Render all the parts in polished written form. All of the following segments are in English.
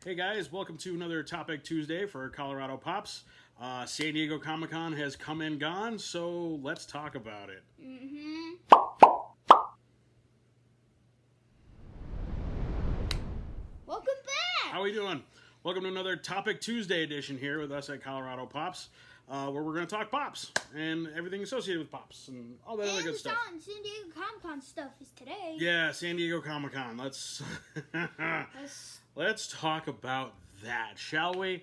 Hey guys, welcome to another Topic Tuesday for Colorado Pops. San Diego Comic-Con has come and gone, so let's talk about it. Welcome back! How are we doing? Welcome to another Topic Tuesday edition here with us at Colorado Pops, where we're going to talk Pops and everything associated with Pops and all that other good stuff. And San Diego Comic-Con stuff is today. Yeah, San Diego Comic-Con. Let's talk about that, shall we?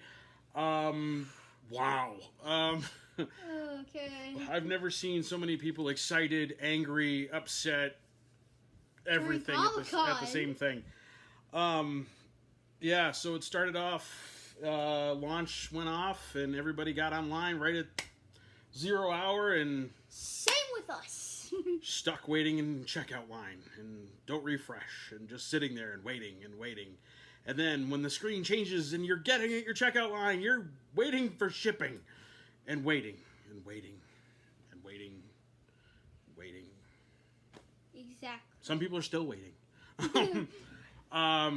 Wow. Okay. I've never seen so many people excited, angry, upset, everything at the same thing. Yeah, so it started off, launch went off, and everybody got online right at 0 hour, and Same with us. stuck waiting in checkout line, and don't refresh, and just sitting there and waiting and waiting. And then when the screen changes and you're getting at your checkout line, you're waiting for shipping, and waiting, and waiting, and waiting, waiting. Exactly. Some people are still waiting.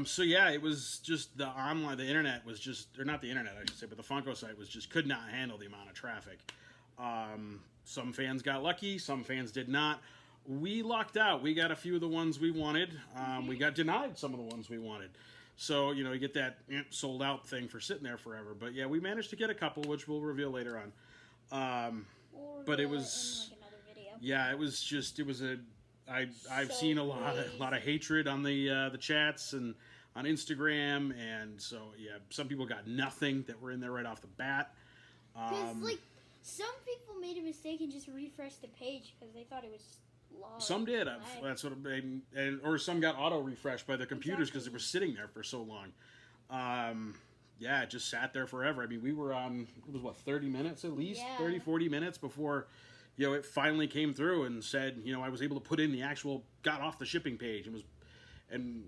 So yeah, it was just the internet was just, or not the internet, I should say, but the Funko site was just, could not handle the amount of traffic. Some fans got lucky, some fans did not. We lucked out. We got a few of the ones we wanted. We got denied some of the ones we wanted. So, you know, you get that sold out thing for sitting there forever. But yeah, we managed to get a couple, which we'll reveal later on. But it was, in like another video. yeah, it was just, it was a, I've seen a lot of hatred on the chats and on Instagram, and so yeah, some people got nothing that were in there right off the bat. Because like some people made a mistake and just refreshed the page because they thought it was logged. Some did. That's what or some got auto refreshed by the computers because they were sitting there for so long. Yeah, it just sat there forever. I mean, we were on, it was what, 30 minutes at least, 30, 40 minutes before, you know, it finally came through and said, you know, I was able to put in the actual, got off the shipping page and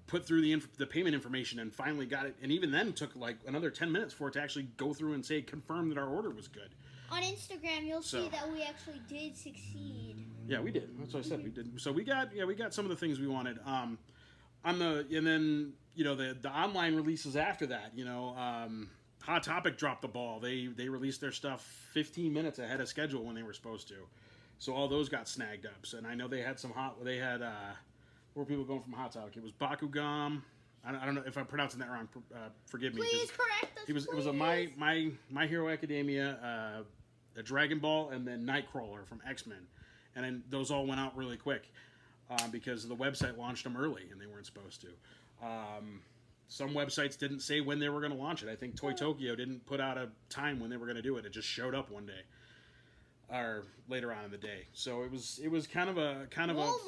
put through the payment information and finally got it. And even then took like another 10 minutes for it to actually go through and say, confirm that our order was good. On Instagram, you'll see that we actually did succeed. Yeah, we did. That's what I said. We did. So we got some of the things we wanted. And then, you know, the online releases after that, you know, Hot Topic dropped the ball. They released their stuff 15 minutes ahead of schedule when they were supposed to. So all those got snagged up. So, and I know they had where were people going from Hot Topic? It was Bakugam. I don't know if I'm pronouncing that wrong. Forgive me. Please correct us. It was a My Hero Academia, a Dragon Ball, and then Nightcrawler from X-Men. And then those all went out really quick because the website launched them early and they weren't supposed to. Some websites didn't say when they were going to launch it. I think Toy Tokyo didn't put out a time when they were going to do it. It just showed up one day, or later on in the day. So it was kind of a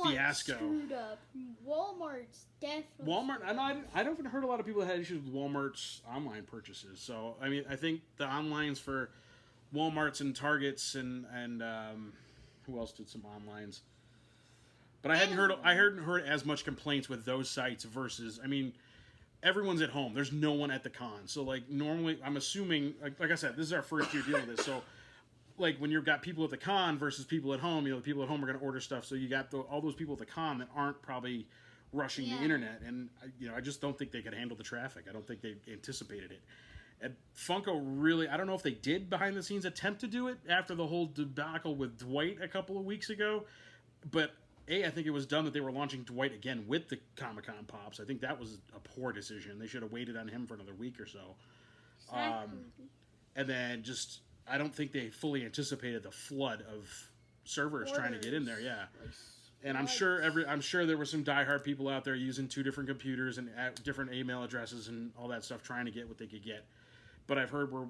fiasco. Screwed up. Walmart's definitely. Walmart. I don't heard a lot of people that had issues with Walmart's online purchases. So I mean, I think the onlines for Walmart's and Targets and who else did some onlines? But I hadn't heard as much complaints with those sites versus, I mean, everyone's at home. There's no one at the con. So, like, normally, I'm assuming, like I said, this is our first year dealing with this. So, like, when you've got people at the con versus people at home, you know, the people at home are going to order stuff. So you got all those people at the con that aren't probably rushing the internet. And, you know, I just don't think they could handle the traffic. I don't think they anticipated it. And Funko really, I don't know if they did behind the scenes attempt to do it after the whole debacle with Dwight a couple of weeks ago. But I think it was done that they were launching Dwight again with the Comic-Con Pops. I think that was a poor decision. They should have waited on him for another week or so. Exactly. And then just, I don't think they fully anticipated the flood of servers trying to get in there. Yeah. And I'm sure there were some diehard people out there using 2 different computers and different email addresses and all that stuff trying to get what they could get. But I've heard where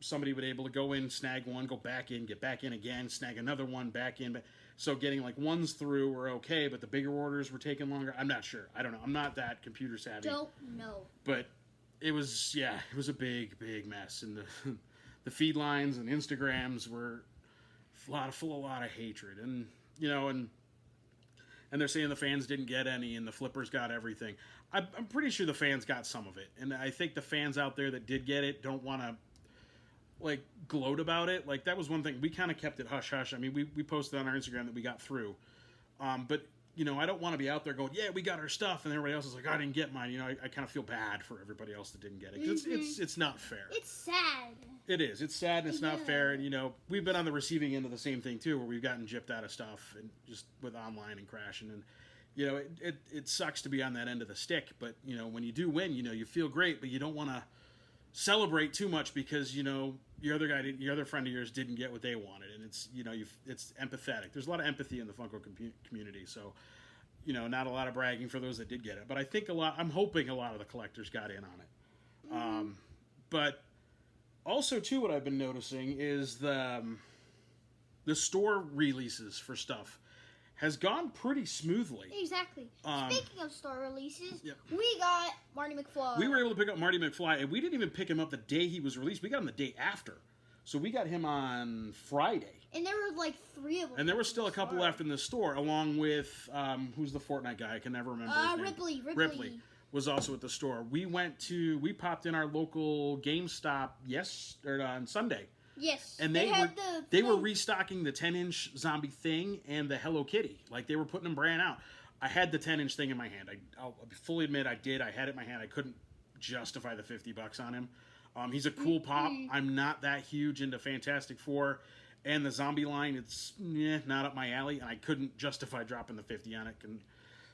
somebody would be able to go in, snag one, go back in, get back in again, snag another one, back in. So getting like ones through were okay, but the bigger orders were taking longer. I'm not sure. I don't know. I'm not that computer savvy. Don't know. But it was a big, big mess. And the feed lines and Instagrams were full of a lot of hatred. And, you know, and they're saying the fans didn't get any and the flippers got everything. I'm pretty sure the fans got some of it. And I think the fans out there that did get it don't want to, like, gloat about it. Like, that was one thing. We kind of kept it hush-hush. I mean, we posted on our Instagram that we got through. But I don't want to be out there going, yeah, we got our stuff, and everybody else is like, I didn't get mine. I kind of feel bad for everybody else that didn't get it. 'Cause it's not fair. It's sad. It is. It's sad and it's not fair. And, we've been on the receiving end of the same thing, too, where we've gotten gypped out of stuff and just with online and crashing. And, it sucks to be on that end of the stick. But, when you do win, you feel great, but you don't want to celebrate too much because, your other friend of yours didn't get what they wanted. And it's, it's empathetic. There's a lot of empathy in the Funko community. So, not a lot of bragging for those that did get it. But I think I'm hoping a lot of the collectors got in on it. But also, too, what I've been noticing is the store releases for stuff has gone pretty smoothly. Exactly. Speaking of store releases, yeah. we got Marty McFly. We were able to pick up Marty McFly, and we didn't even pick him up the day he was released. We got him the day after. So we got him on Friday. And there were like 3 of them. And there were still a couple left in the store, along with, who's the Fortnite guy? I can never remember his name. Ripley was also at the store. We popped in our local GameStop on Sunday. Yes. And they were restocking the 10-inch zombie thing and the Hello Kitty. Like, they were putting them brand out. I had the 10-inch thing in my hand. I'll fully admit I did. I had it in my hand. I couldn't justify the $50 on him. He's a cool pop. I'm not that huge into Fantastic Four. And the zombie line, it's not up my alley. And I couldn't justify dropping the 50 on it. And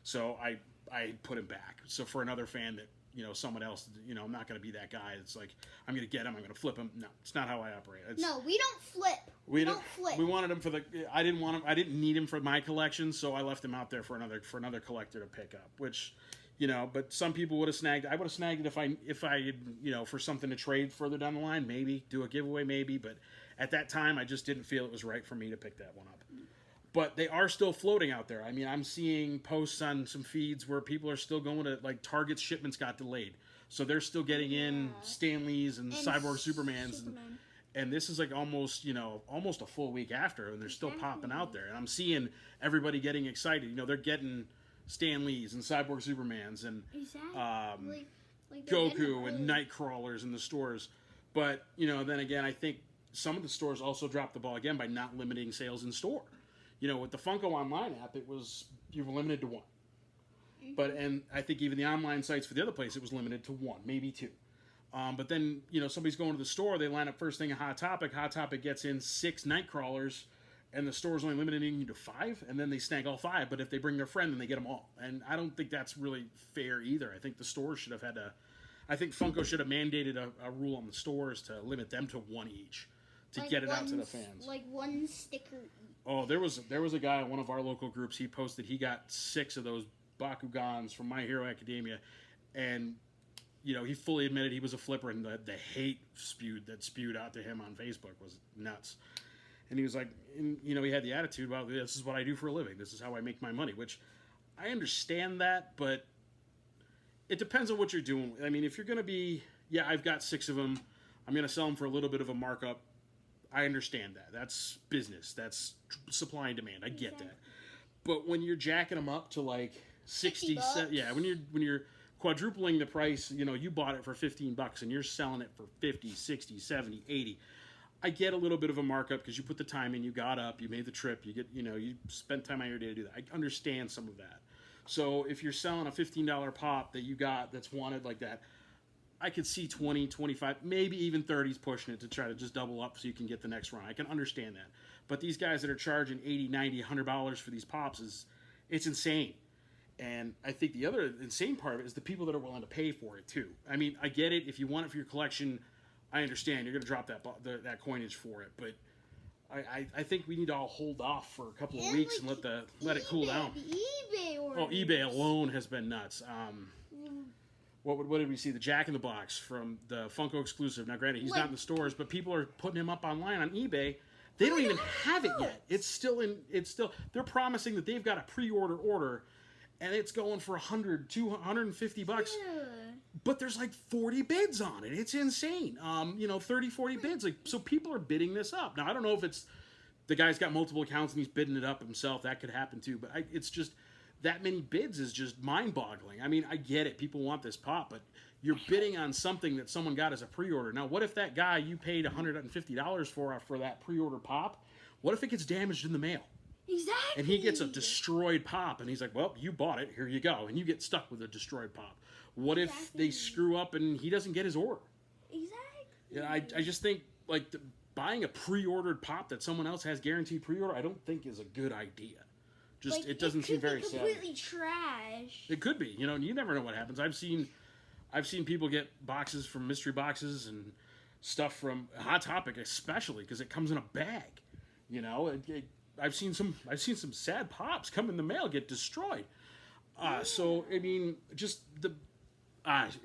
so I put him back. So for another fan that, someone else, I'm not going to be that guy. It's like, I'm going to get him, I'm going to flip him. No, it's not how I operate. No, we don't flip. We don't flip. We wanted him I didn't need him for my collection, so I left him out there for another collector to pick up, which, but some people would have snagged. I would have snagged it if I for something to trade further down the line, maybe, do a giveaway maybe, but at that time, I just didn't feel it was right for me to pick that one up. But they are still floating out there. I mean, I'm seeing posts on some feeds where people are still going to, like, Target's shipments got delayed. So they're still getting in Stan Lee's and Cyborg Supermans. And this is like almost a full week after, and they're still popping out there. And I'm seeing everybody getting excited. They're getting Stan Lee's and Cyborg Supermans and like Goku and Nightcrawlers in the stores. But, then again, I think some of the stores also dropped the ball again by not limiting sales in store. With the Funko Online app, you were limited to 1. And I think even the online sites for the other place, it was limited to 1, maybe 2. But then, somebody's going to the store, they line up first thing at Hot Topic. Hot Topic gets in 6 Nightcrawlers, and the store's only limiting you to 5, and then they snag all 5. But if they bring their friend, then they get them all. And I don't think that's really fair either. I think the stores should have I think Funko should have mandated a rule on the stores to limit them to 1 each to get it out to the fans. Like 1 sticker each. Oh, there was a guy in one of our local groups. He posted he got 6 of those Bakugans from My Hero Academia, and he fully admitted he was a flipper, and the hate spewed out to him on Facebook was nuts. And he was like, he had the attitude, well, this is what I do for a living. This is how I make my money, which I understand that, but it depends on what you're doing. I mean, if you're going to be, I've got 6 of them. I'm going to sell them for a little bit of a markup. I understand that. That's business. That's supply and demand. I get that. But when you're jacking them up to like 60 cents, when you're quadrupling the price, you bought it for $15 and you're selling it for 50, 60, 70, 80. I get a little bit of a markup because you put the time in, you got up, you made the trip, you spent time out of your day to do that. I understand some of that. So if you're selling a $15 pop that you got that's wanted like that, I could see 20, 25, maybe even 30s pushing it to try to just double up so you can get the next run. I can understand that. But these guys that are charging $80, $90, $100 for these pops, it's insane. And I think the other insane part of it is the people that are willing to pay for it, too. I mean, I get it. If you want it for your collection, I understand. You're going to drop that coinage for it. But I think we need to all hold off for a couple of weeks and let it cool down. eBay orders. Oh, eBay alone has been nuts. What did we see? The Jack in the Box from the Funko exclusive. Now, granted, he's not in the stores, but people are putting him up online on eBay. They don't even have it yet. It's still. They're promising that they've got a pre-order order, and it's going for $100, $200, $150. Yeah. But there's like 40 bids on it. It's insane. 30, 40 bids. Like, so people are bidding this up. Now, I don't know if it's the guy's got multiple accounts and he's bidding it up himself. That could happen too. But it's just that many bids is just mind-boggling. I mean, I get it. People want this pop, but you're bidding on something that someone got as a pre-order. Now, what if that guy you paid $150 for that pre-order pop, what if it gets damaged in the mail? Exactly. And he gets a destroyed pop, and he's like, well, you bought it, here you go. And you get stuck with a destroyed pop. What if they screw up and he doesn't get his order? Exactly. Yeah, I just think, like, buying a pre-ordered pop that someone else has guaranteed pre-order, I don't think is a good idea. Just, like, it doesn't seem very savvy. Completely trash. It could be. You know, you never know what happens. I've seen people get boxes from mystery boxes and stuff from Hot Topic, especially because it comes in a bag. You know, I've seen some sad pops come in the mail get destroyed. So I mean, just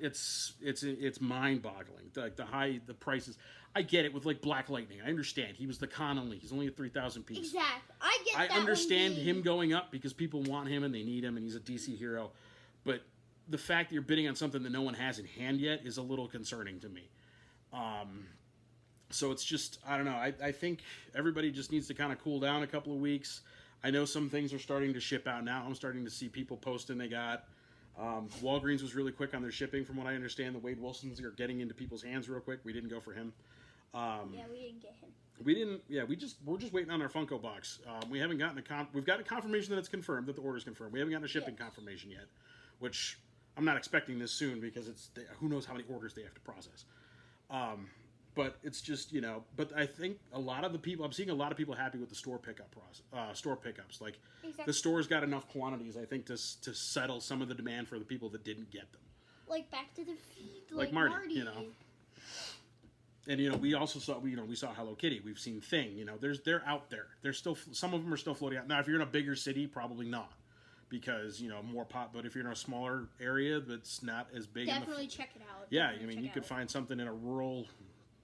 it's mind-boggling. Like the prices. I get it with like Black Lightning. I understand he was the con only. He's only a 3,000 piece. Exactly. I get that. I understand him going up because people want him and they need him and he's a DC hero, but the fact that you're bidding on something that no one has in hand yet is a little concerning to me. So it's just, I don't know. I think everybody just needs to kind of cool down a couple of weeks. I know some things are starting to ship out now. I'm starting to see people posting they got. Walgreens was really quick on their shipping from what I understand. The Wade Wilsons are getting into people's hands real quick. We didn't go for him. Yeah, we didn't get him. We didn't. Yeah, we're just waiting on our Funko box. We haven't gotten we've gotten a confirmation that it's confirmed, that the order's confirmed. We haven't gotten a shipping confirmation yet, which I'm not expecting this soon because who knows how many orders they have to process. But it's just, you know. But I think I'm seeing a lot of people happy with the store pickups. Like the store's got enough quantities, I think, to settle some of the demand for the people that didn't get them. Like Back to the Feed, like Marty, you know. And you know, we also saw we saw Hello Kitty. We've seen Thing. You know, they're out there. They're still, some of them are still floating out. Now, if you're in a bigger city, probably not, because you know, more pop. But if you're in a smaller area that's not as big, definitely check it out. Yeah, I mean, you could find something in a rural,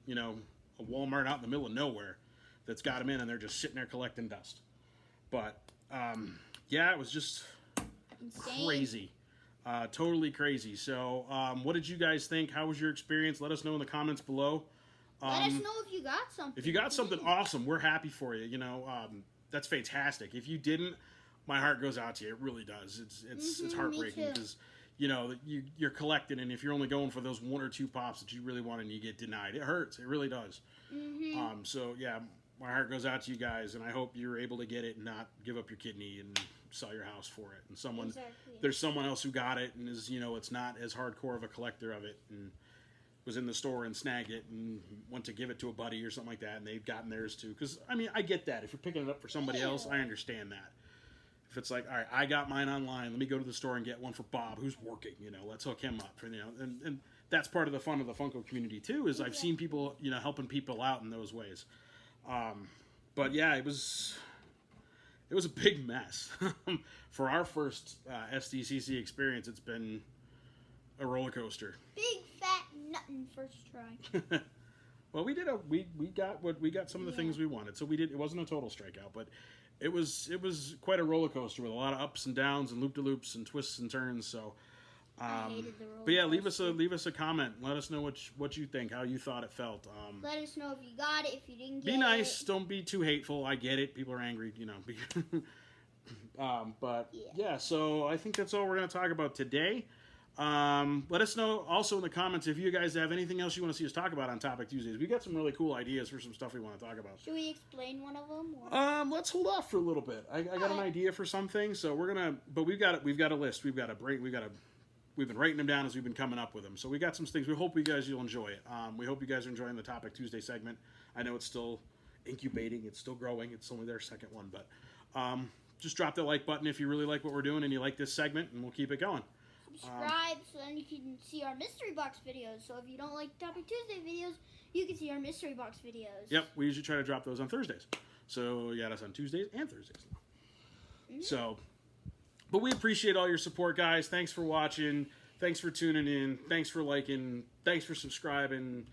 you know, a Walmart out in the middle of nowhere that's got them in, and they're just sitting there collecting dust. But yeah, it was just insane. Crazy. Totally crazy. So, what did you guys think? How was your experience? Let us know in the comments below. Let us know if you got something. If you got something awesome, we're happy for you. You know, that's fantastic. If you didn't, my heart goes out to you. It really does. It's heartbreaking because, you know, you're collecting, and if you're only going for those one or two pops that you really want and you get denied, it hurts. It really does. So yeah, my heart goes out to you guys, and I hope you're able to get it and not give up your kidney and sell your house for it. And there's someone else who got it and is, you know, it's not as hardcore of a collector of it and was in the store and snagged it and went to give it to a buddy or something like that, and they've gotten theirs too. Because I mean, I get that. If you're picking it up for somebody else, I understand that. If it's like, all right, I got mine online, let me go to the store and get one for Bob who's working. You know, let's hook him up. For, you know, and that's part of the fun of the Funko community too. Is I've seen people, you know, helping people out in those ways. But yeah, it was a big mess. For our first SDCC experience, it's been a roller coaster. Big fat nuttin' first try. Well, we got some of the things we wanted. So it wasn't a total strikeout, but it was quite a roller coaster with a lot of ups and downs and loop-de-loops and twists and turns. So I hated the roller but yeah, coaster. leave us a comment. Let us know what you think, how you thought it felt. Let us know if you got it, if you didn't get it. Be nice. Don't be too hateful. I get it. People are angry, you know. But yeah, so I think that's all we're going to talk about today. Let us know also in the comments if you guys have anything else you want to see us talk about on Topic Tuesdays. We got some really cool ideas for some stuff we want to talk about. Should we explain one of them? Or? Let's hold off for a little bit. I got an idea for something, so we're gonna. But we've got a list. We've been writing them down as we've been coming up with them. So we got some things. We hope you guys will enjoy it. We hope you guys are enjoying the Topic Tuesday segment. I know it's still incubating. It's still growing. It's only their second one, but just drop that like button if you really like what we're doing and you like this segment, and we'll keep it going. Subscribe so then you can see our mystery box videos. So if you don't like Topic Tuesday videos, you can see our mystery box videos. Yep, we usually try to drop those on Thursdays. So you got us on Tuesdays and Thursdays now. So, but we appreciate all your support, guys. Thanks for watching. Thanks for tuning in. Thanks for liking. Thanks for subscribing.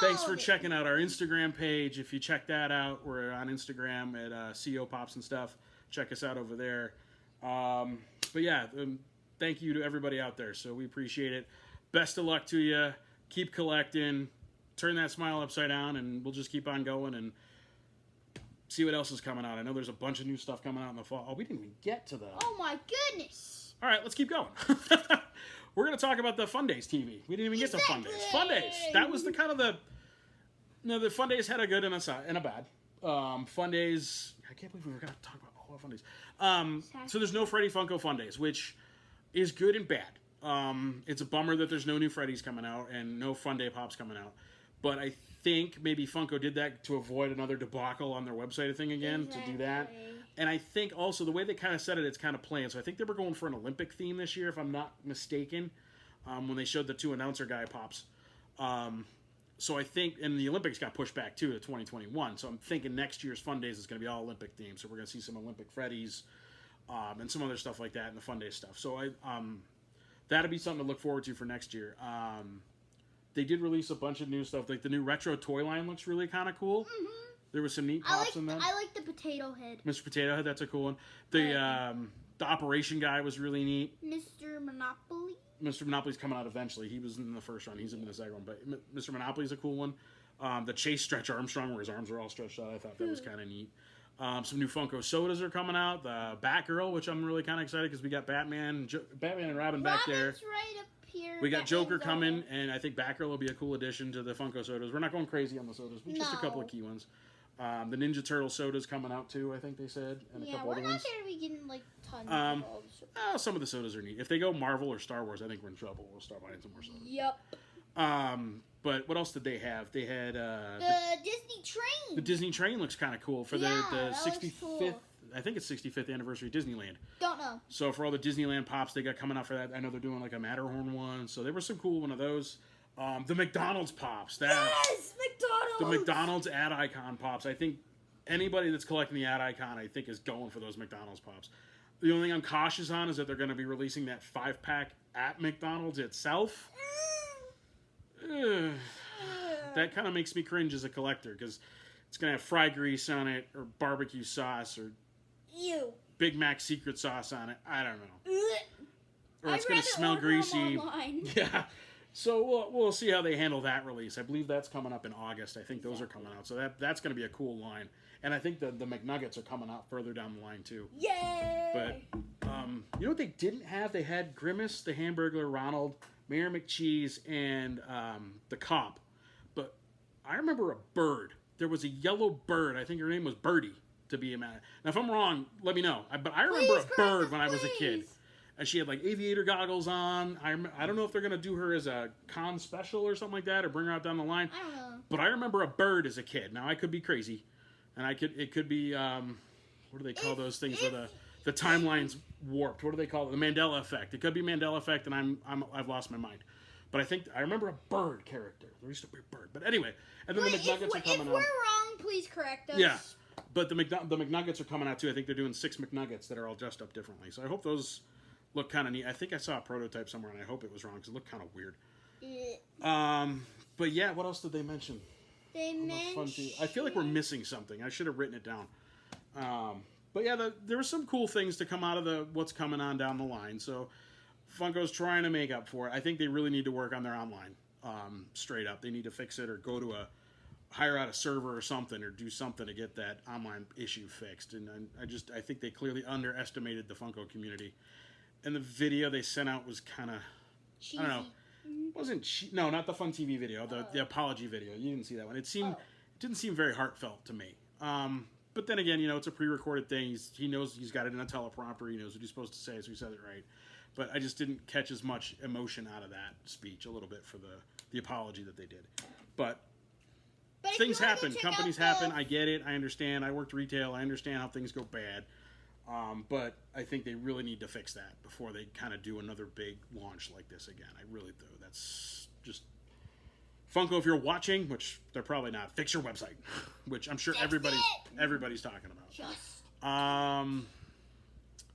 Thanks for checking out our Instagram page. If you check that out, we're on Instagram at CO Pops and stuff. Check us out over there. But yeah, thank you to everybody out there. So we appreciate it. Best of luck to you. Keep collecting. Turn that smile upside down, and we'll just keep on going and see what else is coming out. I know there's a bunch of new stuff coming out in the fall. Oh, we didn't even get to the... Oh, my goodness. All right, let's keep going. We're going to talk about the Fun Days TV. We didn't even get to Fun Days. Fun Days. That was the kind of the... No, the Fun Days had a good and a bad. Fun Days... I can't believe we forgot to talk about... All fun days. So there's no Freddy Funko Fun Days, which is good and bad. It's a bummer that there's no new Freddy's coming out and no Fun Day Pops coming out. But I think maybe Funko did that to avoid another debacle on their website thing again, to do that. And I think also the way they kind of said it, it's kind of planned. So I think they were going for an Olympic theme this year, if I'm not mistaken, when they showed the 2 announcer guy pops. So I think, and the Olympics got pushed back too to 2021. So I'm thinking next year's Fun Days is going to be all Olympic themed. So we're going to see some Olympic Freddy's and some other stuff like that in the Fun Day stuff. So that'll be something to look forward to for next year. They did release a bunch of new stuff. Like the new retro toy line looks really kind of cool. Mm-hmm. There was some neat pops in that. I like the Potato Head. Mr. Potato Head, that's a cool one. The Operation guy was really neat. Mr. Monopoly. Mr. Monopoly's coming out eventually. He was in the first run. He's in the second one. But Mr. Monopoly's a cool one. The Chase Stretch Armstrong, where his arms are all stretched out. I thought that was kind of neat. Some new Funko sodas are coming out. The Batgirl, which I'm really kind of excited because we got Batman and Robin back there. Right up here. We got Joker coming, and I think Batgirl will be a cool addition to the Funko sodas. We're not going crazy on the sodas, but just a couple of key ones. The Ninja Turtle soda's coming out too, I think they said, and a couple other ones. Yeah, we're not going to be getting like tons of all the some of the sodas are neat. If they go Marvel or Star Wars, I think we're in trouble. We'll start buying some more sodas. Yep. But what else did they have? They had the Disney train. The Disney train looks kind of cool for the 65th. Cool. I think it's 65th anniversary of Disneyland. Don't know. So for all the Disneyland pops they got coming out for that, I know they're doing like a Matterhorn one. So there was some cool one of those. The McDonald's pops. Yes, McDonald's. The McDonald's ad icon pops. I think anybody that's collecting the ad icon, I think, is going for those McDonald's pops. The only thing I'm cautious on is that they're going to be releasing that 5-pack at McDonald's itself. That kind of makes me cringe as a collector because it's going to have fry grease on it or barbecue sauce or Big Mac secret sauce on it. I don't know. Or it's going to smell greasy. Yeah. So we'll see how they handle that release. I believe that's coming up in August. I think those are coming out. So that's going to be a cool line. And I think the McNuggets are coming out further down the line too. Yay! But you know what they didn't have? They had Grimace, the Hamburglar, Ronald, Mayor McCheese, and the Cop. But I remember a bird. There was a yellow bird. I think her name was Birdie, to be a man. Now, if I'm wrong, let me know. But I remember a bird when I was a kid. And she had like aviator goggles on. I don't know if they're going to do her as a con special or something like that or bring her out down the line. I don't know. But I remember a bird as a kid. Now, I could be crazy. And it could be, what do they call those things where the timeline's warped? What do they call it? The Mandela effect. It could be Mandela effect and I've lost my mind. But I remember a bird character. There used to be a bird. But anyway, and then the McNuggets are coming out. If we're wrong, please correct us. Yeah. But the McNuggets are coming out too. I think they're doing 6 McNuggets that are all dressed up differently. So I hope those look kind of neat. I think I saw a prototype somewhere, and I hope it was wrong because it looked kind of weird. But yeah, what else did they mention? They mentioned... I feel like we're missing something. I should have written it down. But yeah, there were some cool things to come out of what's coming on down the line. So Funko's trying to make up for it. I think they really need to work on their online. Straight up, they need to fix it or hire out a server or something or do something to get that online issue fixed. And I think they clearly underestimated the Funko community. And the video they sent out was kind of, I don't know, wasn't no, not the Fun TV video, the apology video. You didn't see that one. It didn't seem very heartfelt to me. But then again, it's a pre-recorded thing. He knows he's got it in a teleprompter. He knows what he's supposed to say, so he said it right. But I just didn't catch as much emotion out of that speech a little bit for the apology that they did. But things happen. Companies happen. I get it. I understand. I worked retail. I understand how things go bad. But I think they really need to fix that before they kind of do another big launch like this again. I really do. That's just... Funko, if you're watching, which they're probably not, fix your website, which I'm sure everybody's talking about.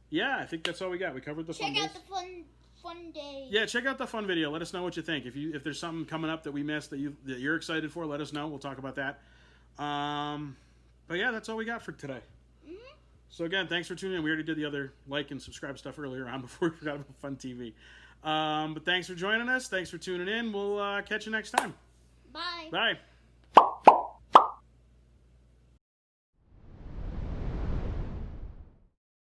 Yeah, I think that's all we got. We covered the fun days. Check out the fun day. Yeah, check out the fun video. Let us know what you think. If there's something coming up that we missed that you're excited for, let us know. We'll talk about that. But yeah, that's all we got for today. So again, thanks for tuning in. We already did the other like and subscribe stuff earlier on before we forgot about Fun TV. But thanks for joining us. Thanks for tuning in. We'll catch you next time. Bye. Bye.